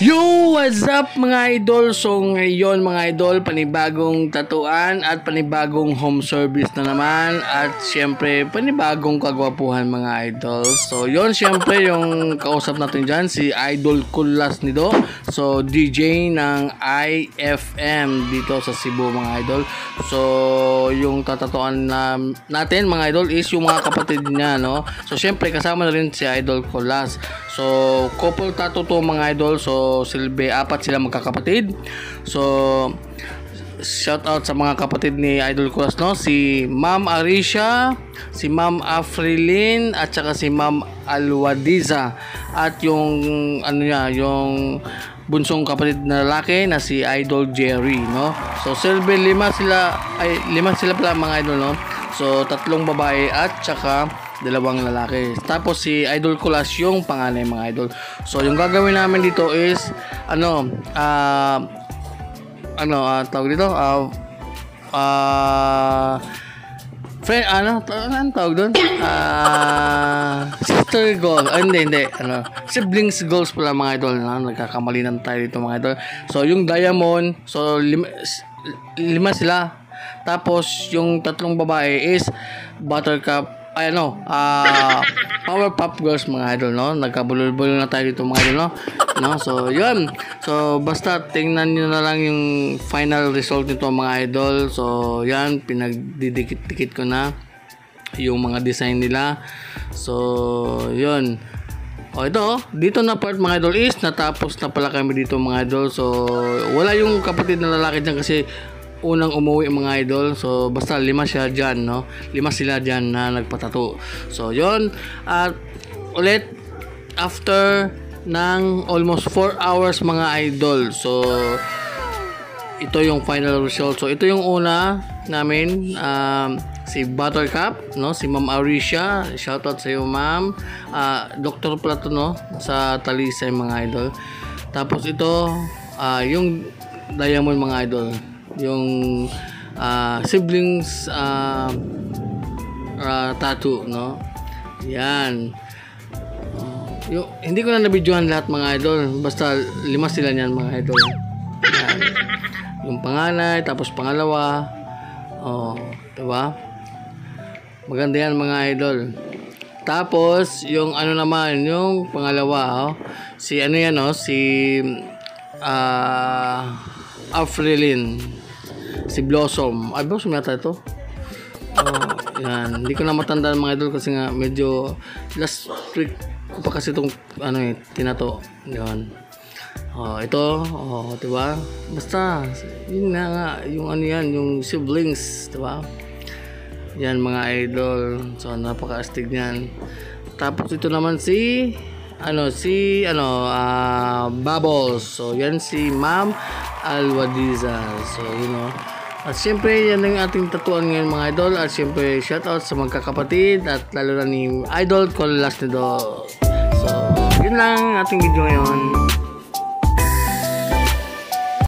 Yo! What's up mga idol? So ngayon mga idol, panibagong tatuan at panibagong home service na naman. At syempre panibagong kagwapuhan mga idol. So yon, syempre yung kausap natin dyan, si Idol Kulas Nido. So DJ ng IFM dito sa Cebu mga idol. So yung tatatuan natin mga idol is yung mga kapatid niya, no? So syempre kasama na rin si Idol Kulas. So couple tattoo to mga idol. So silbi apat sila magkakapatid. So shout out sa mga kapatid ni Idol Kulas, no? Si Ma'am Arisha, si Ma'am Afrilin at saka si Ma'am Alwadiza, at yung ano niya, yung bunsong kapatid na lalaki na si Idol Jerry, no? So silbi lima sila pala mga idol, no? So tatlong babae at saka dalawang lalaki. Tapos si Idol Kulas yung panganay mga idol. So yung gagawin namin dito is tawag dito friend, anong tawag doon? Sister goal. Hindi. Siblings goals pala mga idol. Nagkakamali na tayo dito mga idol. So yung diamond, so lima sila. Tapos yung tatlong babae is buttercup, Powerpuff Girls mga idol, no? Nagkabulol-bulol na tayo dito mga idol, no? So yun. So basta tingnan niyo na lang yung final result nito mga idol. So yan, pinagdidikit-dikit ko na yung mga design nila. So yun. Ito, dito na part mga idol is natapos na pala kami dito mga idol. So wala yung kapatid na lalaki dyan kasi unang umuwi mga idol. So basta lima sila dyan, no? Lima sila dyan na nagpatato. So yon. At ulit after ng almost 4 hours mga idol. So ito yung final result. So ito yung una namin, si Buttercup, no? Si Ma'am Arisha, shoutout sa iyo ma'am. Doktor pala to, no? Sa Talisay mga idol. Tapos ito yung diamond mga idol, yung siblings tattoo, no? Yan. Hindi ko na nabidyohan lahat mga idol, basta lima sila niyan mga idol. Yan. Yung panganay, tapos pangalawa. Diba? Maganda yan mga idol. Tapos yung ano naman, yung pangalawa, si ano yan, si Afrilin, si Blossom. Blossom yata ito. Yan. Hindi ko na matandaan mga idol kasi nga medyo last week ko pa kasi itong tinato. Yan. Ito. Diba? Basta yun na nga. Yung ano yan, yung siblings. Diba? Yan mga idol. So napaka-astig niyan. Tapos ito naman si Bubbles. So yan si Ma'am Alwadiza. So at syempre yan ang ating tatuan ngayon mga idol. At syempre shoutout sa magkakapatid at lalo na ni Idol Kulas Nido. So yun lang ating video ngayon.